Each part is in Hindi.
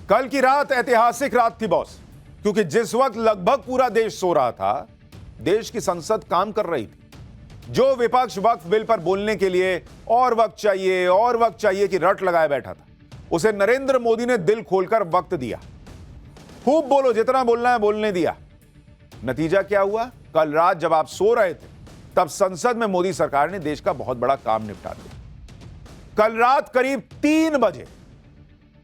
कल की रात ऐतिहासिक रात थी बॉस, क्योंकि जिस वक्त लगभग पूरा देश सो रहा था, देश की संसद काम कर रही थी। जो विपक्ष वक्फ बिल पर बोलने के लिए और वक्त चाहिए कि रट लगाए बैठा था, उसे नरेंद्र मोदी ने दिल खोलकर वक्त दिया। खूब बोलो, जितना बोलना है बोलने दिया। नतीजा क्या हुआ? कल रात जब आप सो रहे थे, तब संसद में मोदी सरकार ने देश का बहुत बड़ा काम निपटा दिया। कल रात करीब 3 बजे,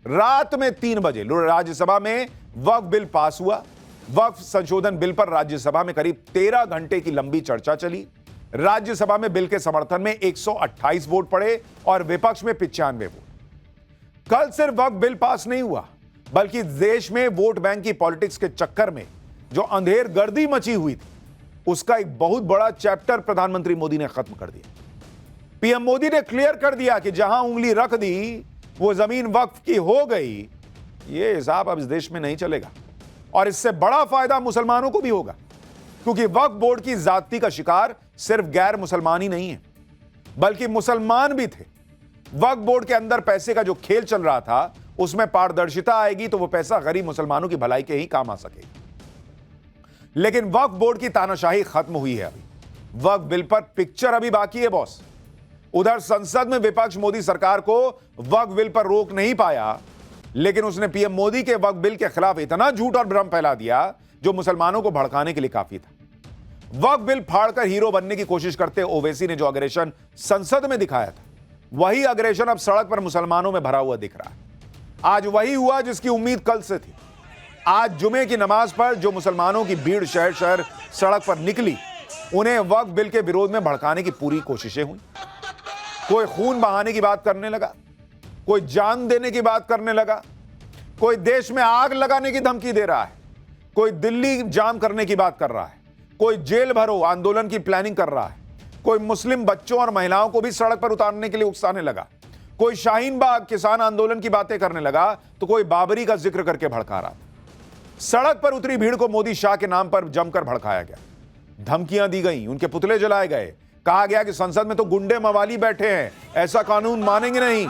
रात में 3 बजे राज्यसभा में वक्फ बिल पास हुआ। वक्फ संशोधन बिल पर राज्यसभा में करीब 13 घंटे की लंबी चर्चा चली। राज्यसभा में बिल के समर्थन में 128 वोट पड़े और विपक्ष में 95 वोट। कल सिर्फ वक्फ बिल पास नहीं हुआ, बल्कि देश में वोट बैंक की पॉलिटिक्स के चक्कर में जो अंधेर गर्दी मची हुई थी, उसका एक बहुत बड़ा चैप्टर प्रधानमंत्री मोदी ने खत्म कर दिया। पीएम मोदी ने क्लियर कर दिया कि जहां उंगली रख दी वो जमीन वक्फ की हो गई। ये हिसाब अब इस देश में नहीं चलेगा और इससे बड़ा फायदा मुसलमानों को भी होगा, क्योंकि वक्फ बोर्ड की ज्यादती का शिकार सिर्फ गैर मुसलमान ही नहीं है, बल्कि मुसलमान भी थे। वक्फ बोर्ड के अंदर पैसे का जो खेल चल रहा था, उसमें पारदर्शिता आएगी तो वो पैसा गरीब मुसलमानों की भलाई के ही काम आ सकेगा। लेकिन वक्फ बोर्ड की तानाशाही खत्म हुई है। अभी वक्फ बिल पर पिक्चर अभी बाकी है बॉस। उधर संसद में विपक्ष मोदी सरकार को वक्फ बिल पर रोक नहीं पाया, लेकिन उसने पीएम मोदी के वक्फ बिल के खिलाफ इतना झूठ और भ्रम फैला दिया जो मुसलमानों को भड़काने के लिए काफी था। वक्फ बिल फाड़कर हीरो बनने की कोशिश करते ओवैसी ने जो अग्रेशन संसद में दिखाया था, वही अग्रेशन अब सड़क पर मुसलमानों में भरा हुआ दिख रहा है। आज वही हुआ जिसकी उम्मीद कल से थी। आज जुमे की नमाज पर जो मुसलमानों की भीड़ शहर शहर सड़क पर निकली, उन्हें वक्फ बिल के विरोध में भड़काने की पूरी कोशिशें हुई। कोई खून बहाने की बात करने लगा, कोई जान देने की बात करने लगा, कोई देश में आग लगाने की धमकी दे रहा है, कोई दिल्ली जाम करने की बात कर रहा है, कोई जेल भरो आंदोलन की प्लानिंग कर रहा है, कोई मुस्लिम बच्चों और महिलाओं को भी सड़क पर उतारने के लिए उकसाने लगा, कोई शाहीन बाग किसान आंदोलन की बातें करने लगा, तो कोई बाबरी का जिक्र करके भड़का रहा था। सड़क पर उतरी भीड़ को मोदी शाह के नाम पर जमकर भड़काया गया, धमकियां दी गई, उनके पुतले जलाए गए, कहा गया कि संसद में तो गुंडे मवाली बैठे हैं, ऐसा कानून मानेंगे नहीं।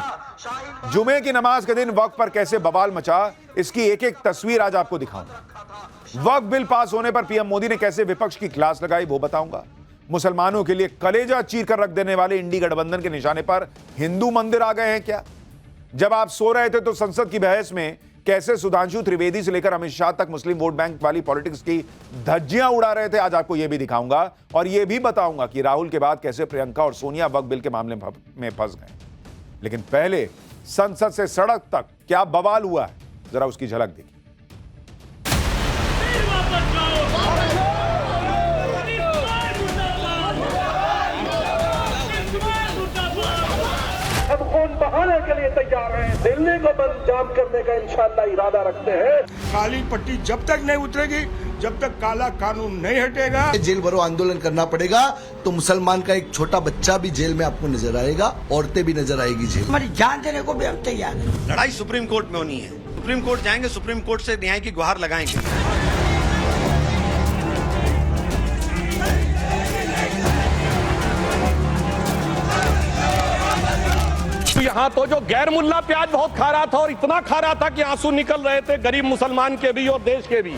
जुमे की नमाज के दिन वक्फ पर कैसे बवाल मचा, इसकी एक एक तस्वीर आज आपको दिखाऊंगा। वक्फ बिल पास होने पर पीएम मोदी ने कैसे विपक्ष की क्लास लगाई, वो बताऊंगा। मुसलमानों के लिए कलेजा चीर कर रख देने वाले इंडी गठबंधन के निशाने पर हिंदू मंदिर आ गए हैं क्या? जब आप सो रहे थे तो संसद की बहस में कैसे सुधांशु त्रिवेदी से लेकर अमित शाह तक मुस्लिम वोट बैंक वाली पॉलिटिक्स की धज्जियां उड़ा रहे थे, आज आपको यह भी दिखाऊंगा। और यह भी बताऊंगा कि राहुल के बाद कैसे प्रियंका और सोनिया वक्फ बिल के मामले में फंस गए। लेकिन पहले संसद से सड़क तक क्या बवाल हुआ है, जरा उसकी झलक देखिए। हम खून बहाने के लिए तैयार हैं, दिल्ली को बंद जाम करने का इंशाअल्लाह इरादा रखते हैं। काली पट्टी जब तक नहीं उतरेगी, जब तक काला कानून नहीं हटेगा, जेल भरो आंदोलन करना पड़ेगा। तो मुसलमान का एक छोटा बच्चा भी जेल में आपको नजर आएगा, औरतें भी नजर आएगी जेल। हमारी जान देने को भी हम तैयार हैं। लड़ाई सुप्रीम कोर्ट में होनी है। सुप्रीम कोर्ट जाएंगे, सुप्रीम कोर्ट से न्याय की गुहार लगाएंगे। यहाँ तो जो गैर मुल्ला प्याज बहुत खा रहा था, और इतना खा रहा था कि आंसू निकल रहे थे गरीब मुसलमान के भी और देश के भी।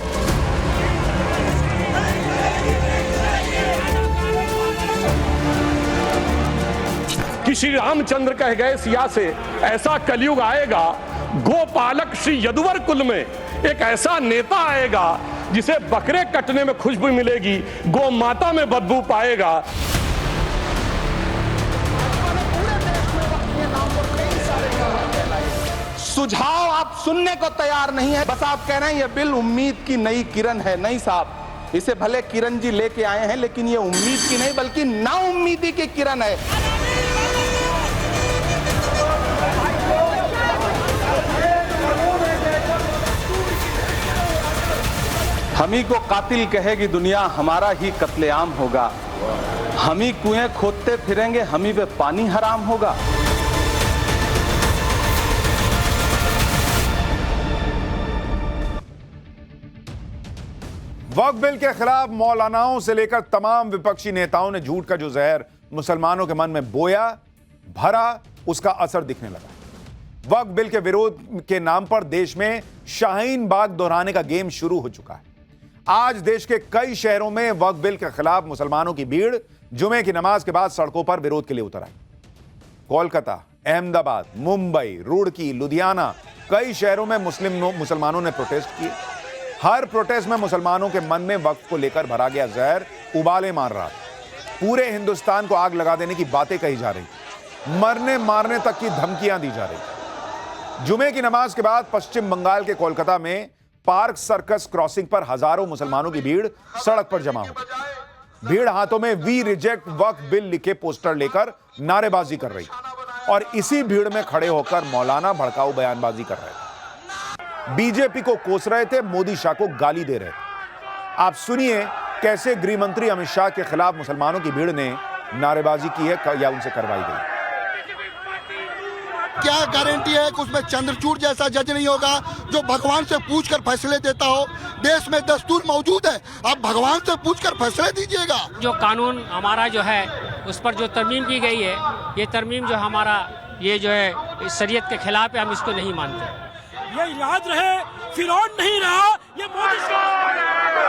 कि श्री रामचंद्र कह गए सिया से, ऐसा कलयुग आएगा, गोपालक श्री यदुवर कुल में एक ऐसा नेता आएगा जिसे बकरे कटने में खुशबू मिलेगी, गौ माता में बदबू पाएगा। सुझाव आप सुनने को तैयार नहीं है, बस आप कह रहे हैं ये बिल उम्मीद की नई किरण है। नहीं साहब, इसे भले किरण जी लेके आए हैं, लेकिन ये उम्मीद की नहीं बल्कि नाउम्मीदी की किरण है। हम ही को कातिल कहेगी दुनिया, हमारा ही कत्लेआम होगा। हम ही कुएं खोदते फिरेंगे, हम ही पे पानी हराम होगा। वक्फ बिल के खिलाफ मौलानाओं से लेकर तमाम विपक्षी नेताओं ने झूठ का जो जहर मुसलमानों के मन में बोया, भरा, उसका असर दिखने लगा। वक्फ बिल के विरोध के नाम पर देश में शाहीन बाग दोहराने का गेम शुरू हो चुका है। आज देश के कई शहरों में वक्फ बिल के खिलाफ मुसलमानों की भीड़ जुमे की नमाज के बाद सड़कों पर विरोध के लिए उतर आई। कोलकाता, अहमदाबाद, मुंबई, रुड़की, लुधियाना, कई शहरों में मुसलमानों ने प्रोटेस्ट किए। हर प्रोटेस्ट में मुसलमानों के मन में वक्फ को लेकर भरा गया जहर उबाले मार रहा था। पूरे हिंदुस्तान को आग लगा देने की बातें कही जा रही, मरने मारने तक की धमकियां दी जा रही। जुमे की नमाज के बाद पश्चिम बंगाल के कोलकाता में पार्क सर्कस क्रॉसिंग पर हजारों मुसलमानों की भीड़ सड़क पर जमा हो गई। भीड़ हाथों में वी रिजेक्ट वक्फ बिल लिखे पोस्टर लेकर नारेबाजी कर रही और इसी भीड़ में खड़े होकर मौलाना भड़काऊ बयानबाजी कर रहे थे। बीजेपी को कोस रहे थे, मोदी शाह को गाली दे रहे थे। आप सुनिए कैसे गृह मंत्री अमित शाह के खिलाफ मुसलमानों की भीड़ ने नारेबाजी की है या उनसे करवाई गई। क्या गारंटी है कि उसमें चंद्रचूड़ जैसा जज नहीं होगा जो भगवान से पूछकर फैसले देता हो। देश में दस्तूर मौजूद है, आप भगवान से पूछकर फैसले दीजिएगा। जो कानून हमारा जो है उस पर जो तरमीम की गई है, ये तरमीम जो हमारा ये जो है शरीयत के खिलाफ है, हम इसको नहीं मानते। ये याद रहे, फिरौन नहीं रहा ये मोदी।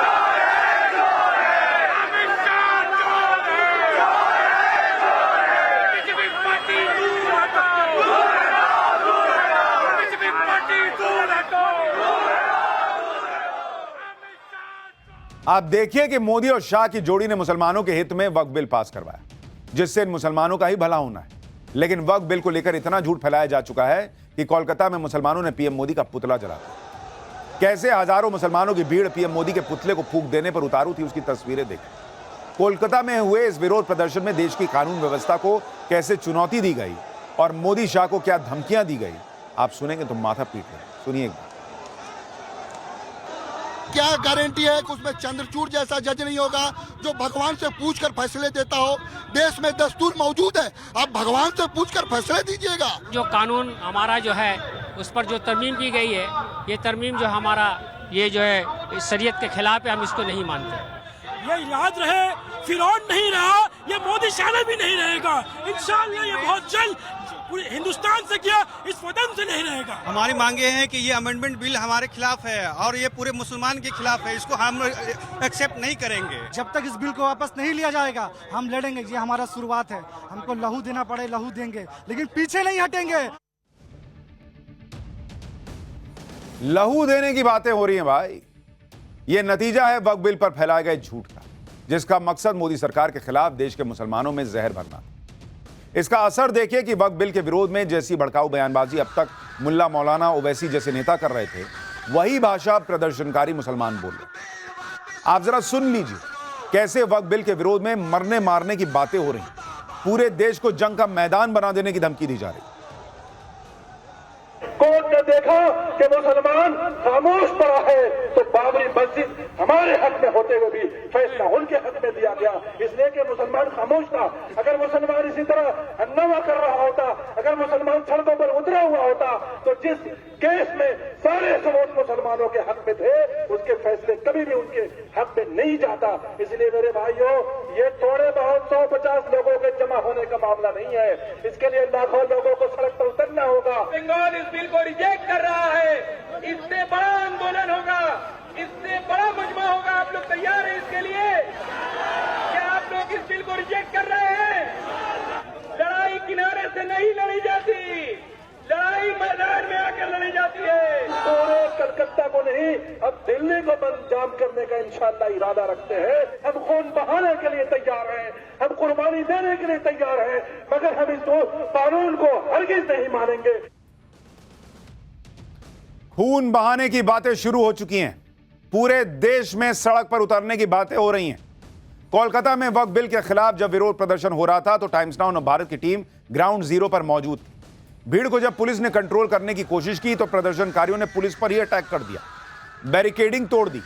आप देखिए कि मोदी और शाह की जोड़ी ने मुसलमानों के हित में वक्फ बिल पास करवाया, जिससे इन मुसलमानों का ही भला होना है। लेकिन वक्फ बिल को लेकर इतना झूठ फैलाया जा चुका है कि कोलकाता में मुसलमानों ने पीएम मोदी का पुतला जला दिया। कैसे हजारों मुसलमानों की भीड़ पीएम मोदी के पुतले को फूंक देने पर उतारू थी, उसकी तस्वीरें देखें। कोलकाता में हुए इस विरोध प्रदर्शन में देश की कानून व्यवस्था को कैसे चुनौती दी गई और मोदी शाह को क्या धमकियां दी गई, आप सुनेंगे तो माथा पीट लें। सुनिए। क्या गारंटी है कि उसमें चंद्रचूड़ जैसा जज नहीं होगा जो भगवान से पूछकर फैसले देता हो। देश में दस्तूर मौजूद है, आप भगवान से पूछकर फैसले दीजिएगा। जो कानून हमारा जो है उस पर जो तरमीम की गई है, ये तरमीम जो हमारा ये जो है शरीयत के खिलाफ है, हम इसको नहीं मानते। ये याद रहे, फिरौन नहीं रहा ये मोदी शाह भी नहीं रहेगा। इंशाअल्लाह ये बहुत जल्द पूरे हिंदुस्तान से किया, इस वतन से नहीं रहेगा। हमारी मांगे हैं कि ये अमेंडमेंट बिल हमारे खिलाफ है और ये पूरे मुसलमान के खिलाफ है, इसको हम एक्सेप्ट नहीं करेंगे। जब तक इस बिल को वापस नहीं लिया जाएगा हम लड़ेंगे। ये हमारा शुरुआत है, हमको लहू देना पड़े लहू देंगे, लेकिन पीछे नहीं हटेंगे। लहू देने की बातें हो रही हैं भाई। यह नतीजा है वक्फ बिल पर फैलाए गए झूठ का, जिसका मकसद मोदी सरकार के खिलाफ देश के मुसलमानों में जहर भरना। इसका असर देखिए कि वक्फ बिल के विरोध में जैसी भड़काऊ बयानबाजी अब तक मुल्ला मौलाना ओवैसी जैसे नेता कर रहे थे, वही भाषा प्रदर्शनकारी मुसलमान बोल रहे। आप जरा सुन लीजिए कैसे वक्फ बिल के विरोध में मरने मारने की बातें हो रही, पूरे देश को जंग का मैदान बना देने की धमकी दी जा रही। कोर्ट ने देखा कि मुसलमान खामोश पड़ा है तो बाबरी मस्जिद हमारे हक में होते हुए भी फैसला उनके हक में दिया गया, इसलिए कि मुसलमान खामोश था। अगर मुसलमान इसी तरह हंगामा कर रहा होता, अगर मुसलमान सड़कों पर उतरा हुआ होता, तो जिस केस में सारे सबूत मुसलमानों के हक में थे, उसके फैसले कभी भी उनके हक में नहीं जाता। इसलिए मेरे भाइयों, ये थोड़े बहुत 150 लोगों के जमा होने का मामला नहीं है, इसके लिए लाखों लोगों को सड़क पर उतरना होगा। बंगाल इस बिल को रिजेक्ट कर रहा है, इससे बड़ा आंदोलन होगा, इससे बड़ा मजमा होगा। आप लोग तैयार हैं इसके लिए? क्या आप लोग इस बिल को रिजेक्ट कर रहे हैं? लड़ाई किनारे से नहीं लड़ी जाती, लड़ाई मैदान में आकर लड़ी जाती है। पूरे कलकत्ता को नहीं, अब दिल्ली को बंद जाम करने का इंशाअल्लाह इरादा रखते हैं। हम खून बहाने के लिए तैयार हैं, हम कुर्बानी देने के लिए तैयार हैं, मगर हम इस कानून को हरगिज नहीं मानेंगे। खून बहाने की बातें शुरू हो चुकी हैं, पूरे देश में सड़क पर उतरने की बातें हो रही हैं। कोलकाता में वक्फ बिल के खिलाफ जब विरोध प्रदर्शन हो रहा था तो टाइम्स नाउ और भारत की टीम ग्राउंड जीरो पर मौजूद थी। भीड़ को जब पुलिस ने कंट्रोल करने की कोशिश की तो प्रदर्शनकारियों ने पुलिस पर ही अटैक कर दिया, बैरिकेडिंग तोड़ दी।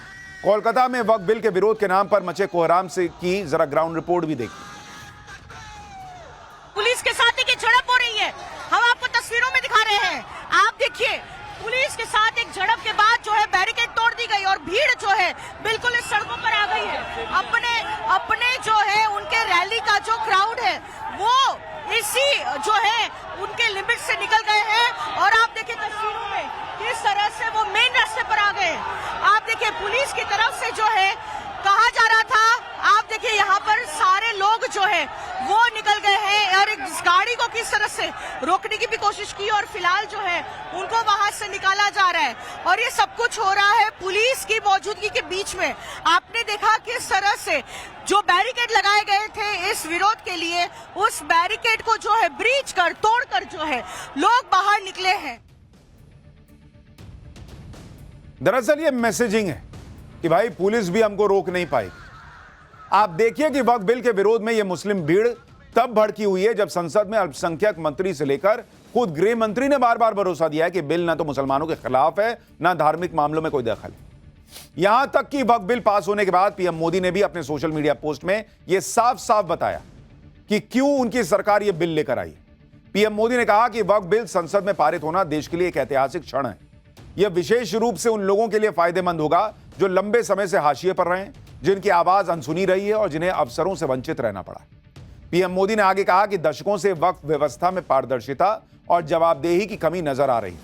कोलकाता में वक्फ बिल के विरोध के नाम पर मचे कोहराम से की जरा ग्राउंड रिपोर्ट भी देखिए। पुलिस के साथ एक झड़प हो रही है, हम आपको तस्वीरों में दिखा रहे हैं। आप देखिए, पुलिस के साथ एक झड़प के बाद जो है बैरिकेड तोड़ दी गई और भीड़ जो है बिल्कुल इस सड़कों पर आ गई है। अपने जो है उनके रैली का जो क्राउड है वो इसी जो है उनके लिमिट से निकल गए हैं और आप पुलिस की तरफ से जो है कहा जा रहा था, आप देखिए यहाँ पर सारे लोग जो है वो निकल गए हैं और इस गाड़ी को किस तरह से रोकने की भी कोशिश की और फिलहाल जो है उनको वहां से निकाला जा रहा है और ये सब कुछ हो रहा है पुलिस की मौजूदगी के बीच में। आपने देखा किस तरह से जो बैरिकेड लगाए गए थे इस विरोध के लिए, उस बैरिकेड को जो है ब्रीच कर तोड़कर जो है लोग बाहर निकले हैं। दरअसल ये मैसेजिंग है कि भाई पुलिस भी हमको रोक नहीं पाएगी। आप देखिए कि वक्फ बिल के विरोध में यह मुस्लिम भीड़ तब भड़की हुई है जब संसद में अल्पसंख्यक मंत्री से लेकर खुद गृह मंत्री ने बार बार भरोसा दिया है कि बिल ना तो मुसलमानों के खिलाफ है ना धार्मिक मामलों में कोई दखल है। यहां तक कि वक्फ बिल पास होने के बाद पीएम मोदी ने भी अपने सोशल मीडिया पोस्ट में यह साफ साफ बताया कि क्यों उनकी सरकार यह बिल लेकर आई। पीएम मोदी ने कहा कि वक्फ बिल संसद में पारित होना देश के लिए एक ऐतिहासिक क्षण है। यह विशेष रूप से उन लोगों के लिए फायदेमंद होगा जो लंबे समय से हाशिए पर रहे हैं, जिनकी आवाज अनसुनी रही है और जिन्हें अवसरों से वंचित रहना पड़ा। पीएम मोदी ने आगे कहा कि दशकों से वक्फ व्यवस्था में पारदर्शिता और जवाबदेही की कमी नजर आ रही है।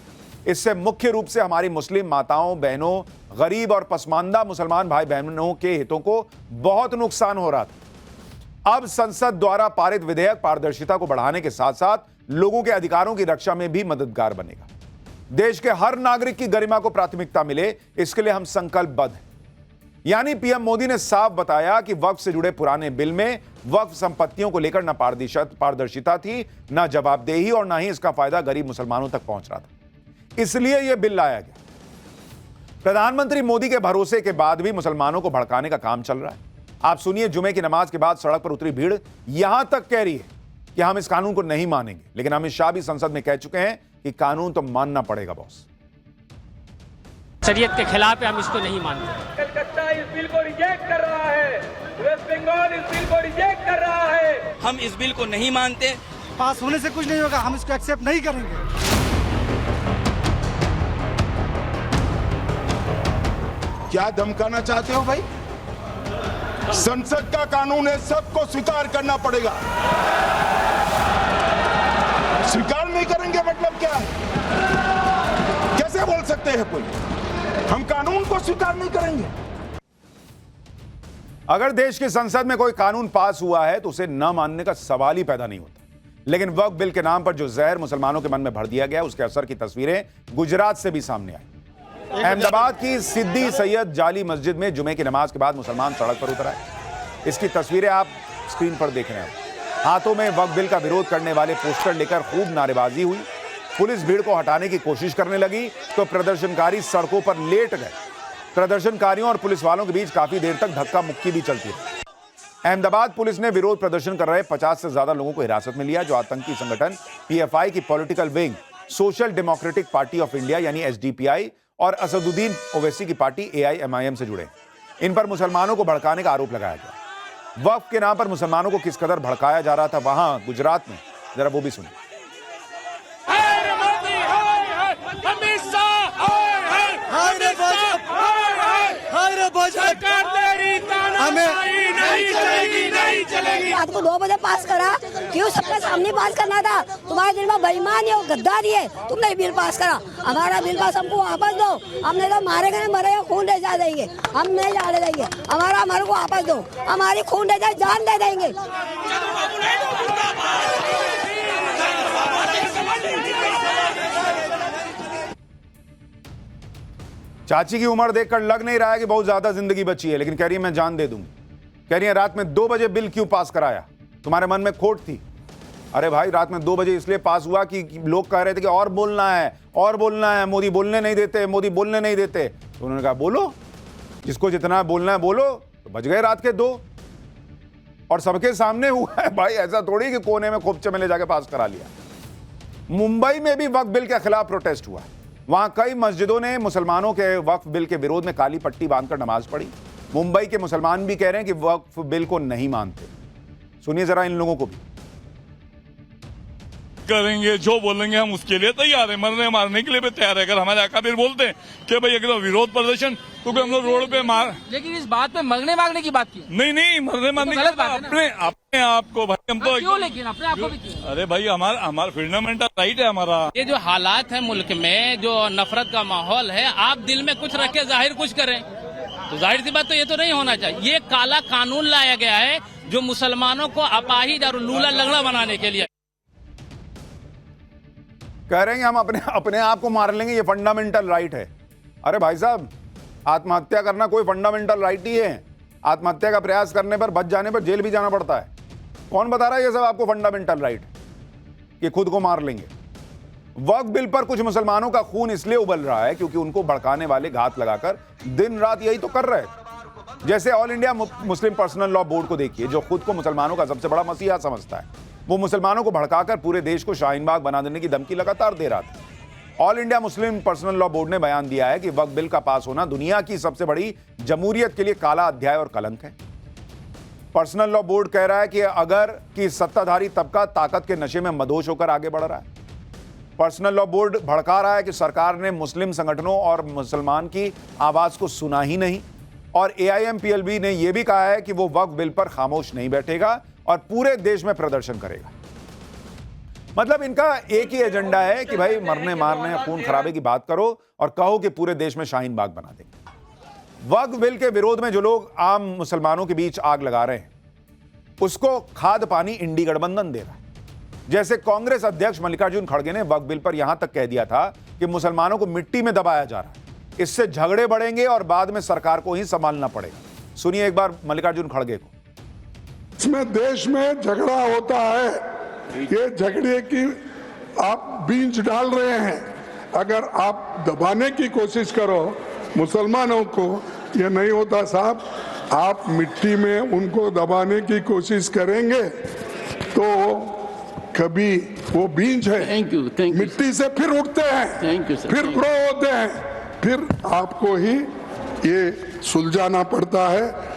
इससे मुख्य रूप से हमारी मुस्लिम माताओं, बहनों, गरीब और पसमानदा मुसलमान भाई बहनों के हितों को बहुत नुकसान हो रहा था। अब संसद द्वारा पारित विधेयक पारदर्शिता को बढ़ाने के साथ साथ लोगों के अधिकारों की रक्षा में भी मददगार बनेगा। देश के हर नागरिक की गरिमा को प्राथमिकता मिले, इसके लिए हम संकल्पबद्ध हैं। यानी पीएम मोदी ने साफ बताया कि वक्फ से जुड़े पुराने बिल में वक्फ संपत्तियों को लेकर न पारदर्शिता थी, न जवाबदेही और न ही इसका फायदा गरीब मुसलमानों तक पहुंच रहा था। इसलिए यह बिल लाया गया। प्रधानमंत्री मोदी के भरोसे के बाद भी मुसलमानों को भड़काने का काम चल रहा है। आप सुनिए, जुमे की नमाज के बाद सड़क पर उतरी भीड़ यहां तक कह रही है कि हम इस कानून को नहीं मानेंगे, लेकिन अमित शाह भी संसद में कह चुके हैं कि कानून तो मानना पड़ेगा बॉस। शरीयत के खिलाफ है, हम इसको नहीं मानते। कलकत्ता इस बिल को रिजेक्ट कर रहा है, वेस्ट बंगाल इस बिल को रिजेक्ट कर रहा है। हम इस बिल को नहीं मानते। पास होने से कुछ नहीं होगा, हम इसको एक्सेप्ट नहीं करेंगे। क्या धमकाना चाहते हो भाई? संसद का कानून है, सबको स्वीकार करना पड़ेगा। स्वीकार नहीं करेंगे मतलब क्या है? कैसे बोल सकते हैं कोई? हम कानून को स्वीकार नहीं करेंगे। अगर देश की संसद में कोई कानून पास हुआ है तो उसे न मानने का सवाल ही पैदा नहीं होता। लेकिन वक्फ बिल के नाम पर जो जहर मुसलमानों के मन में भर दिया गया, उसके असर की तस्वीरें गुजरात से भी सामने आई। अहमदाबाद की सिद्दी सैयद जाली मस्जिद में जुमे की नमाज के बाद मुसलमान सड़क पर उतर आए। इसकी तस्वीरें आप स्क्रीन पर देख रहे हैं। हाथों में वक्फ बिल का विरोध करने वाले पोस्टर लेकर खूब नारेबाजी हुई। पुलिस भीड़ को हटाने की कोशिश करने लगी तो प्रदर्शनकारी सड़कों पर लेट गए। प्रदर्शनकारियों और पुलिस वालों के बीच काफी देर तक धक्का मुक्की भी चलती रही। अहमदाबाद पुलिस ने विरोध प्रदर्शन कर रहे 50 से ज्यादा लोगों को हिरासत में लिया, जो आतंकी संगठन पीएफआई की political wing social democratic party of India यानी एसडीपीआई और असदुद्दीन ओवैसी की पार्टी एआईएमआईएम से जुड़े। इन पर मुसलमानों को भड़काने का आरोप लगाया गया। वक्फ के नाम पर मुसलमानों को किस कदर भड़काया जा रहा था वहां गुजरात में, जरा वो भी सुनिए। रात को 2 बजे पास करा, क्यों सबके सामने पास करना था? तुम्हारे दिल में बेईमानी और गद्दारी है, तुमने बिल पास करा। हमारा बिल पास हमको वापस दो, हमने तो मारे गए मरे खून दे जा देंगे, हम नहीं जाने देंगे। हमारे को वापस दो, हमारी खून दे जाए जान दे देंगे। चाची की उम्र देखकर लग नहीं रहा है कि बहुत ज्यादा जिंदगी बची है, लेकिन कह रही है मैं जान दे दूंगी। कह रही है रात में 2 बजे बिल क्यों पास कराया? तुम्हारे मन में खोट थी? अरे भाई, रात में 2 बजे इसलिए पास हुआ कि लोग कह रहे थे कि और बोलना है, मोदी बोलने नहीं देते। तो उन्होंने कहा बोलो, जिसको जितना बोलना है बोलो। तो बज गए रात के 2 और सबके सामने हुआ है भाई। ऐसा थोड़ी कि कोने में खोपचे में ले जाके पास करा लिया। मुंबई में भी वक्फ बिल के खिलाफ प्रोटेस्ट हुआ। वहां कई मस्जिदों ने मुसलमानों के वक्फ बिल के विरोध में काली पट्टी बांधकर नमाज पढ़ी। मुंबई के मुसलमान भी कह रहे हैं कि वक्फ बिल को नहीं मानते। सुनिए जरा इन लोगों को भी। करेंगे जो बोलेंगे हम उसके लिए तैयार है, मरने मारने के लिए भी तैयार है। अगर हमारे अकाबिर बोलते हैं कि भाई अगर विरोध प्रदर्शन तो हम लोग रोड पे मार, लेकिन इस बात पे मरने मारने की बात क्यों? नहीं मरने मारने की बात अपने आप को भाई हम तो क्यों, लेकिन अपने आप को भी क्यों? अरे भाई हमारा फंडामेंटल राइट है हमारा। ये जो हालात है मुल्क में, जो नफरत का माहौल है, आप दिल में कुछ रख के जाहिर कुछ करें। तो जाहिर सी बात तो ये तो नहीं होना चाहिए। ये काला कानून लाया गया है जो मुसलमानों को अपाहिज और लूला लंगड़ा बनाने के लिए। कह रहे हैं हम अपने आप को मार लेंगे, ये फंडामेंटल राइट है। अरे भाई साहब, आत्महत्या करना कोई फंडामेंटल राइट ही है। आत्महत्या का प्रयास करने पर, बच जाने पर जेल भी जाना पड़ता है। कौन बता रहा है ये सब आपको फंडामेंटल राइट कि खुद को मार लेंगे? वक्फ बिल पर कुछ मुसलमानों का खून इसलिए उबल रहा है क्योंकि उनको भड़काने वाले घात लगाकर दिन रात यही तो कर रहे हैं। जैसे all India Muslim personal law board को देखिए, जो खुद को मुसलमानों का सबसे बड़ा मसीहा समझता है। वो मुसलमानों को भड़काकर पूरे देश को शाहीन बाग बना देने की धमकी लगातार दे रहा था। All India Muslim personal law board ने बयान दिया है कि वक्फ बिल का पास होना दुनिया की सबसे बड़ी जमहूरियत के लिए काला अध्याय और कलंक है। पर्सनल लॉ बोर्ड कह रहा है कि अगर कि सत्ताधारी तबका ताकत के नशे में मदहोश होकर आगे बढ़ रहा है। पर्सनल लॉ बोर्ड भड़का रहा है कि सरकार ने मुस्लिम संगठनों और मुसलमान की आवाज को सुना ही नहीं। और AIMPLB ने यह भी कहा है कि वो वक्फ बिल पर खामोश नहीं बैठेगा और पूरे देश में प्रदर्शन करेगा। मतलब इनका एक ही एजेंडा है कि भाई मरने मारने या खून खराबे की बात करो और कहो कि पूरे देश में शाहीन बाग बना देंगे। वक्फ बिल के विरोध में जो लोग आम मुसलमानों के बीच आग लगा रहे हैं, उसको खाद पानी इंडी गठबंधन दे रहा है। जैसे कांग्रेस अध्यक्ष मल्लिकार्जुन खड़गे ने वक्फ बिल पर यहां तक कह दिया था कि मुसलमानों को मिट्टी में दबाया जा रहा है, इससे झगड़े बढ़ेंगे और बाद में सरकार को ही संभालना पड़ेगा। सुनिए एक बार मल्लिकार्जुन खड़गे को। इसमें देश में झगड़ा होता है, ये झगड़े की आप बीज डाल रहे हैं। अगर आप दबाने की कोशिश करो मुसलमानों को, ये नहीं होता साहब। आप मिट्टी में उनको दबाने की कोशिश करेंगे तो कभी वो बीज है, मिट्टी से फिर उठते हैं, फिर ग्रो होते हैं, फिर आपको ही ये सुलझाना पड़ता है।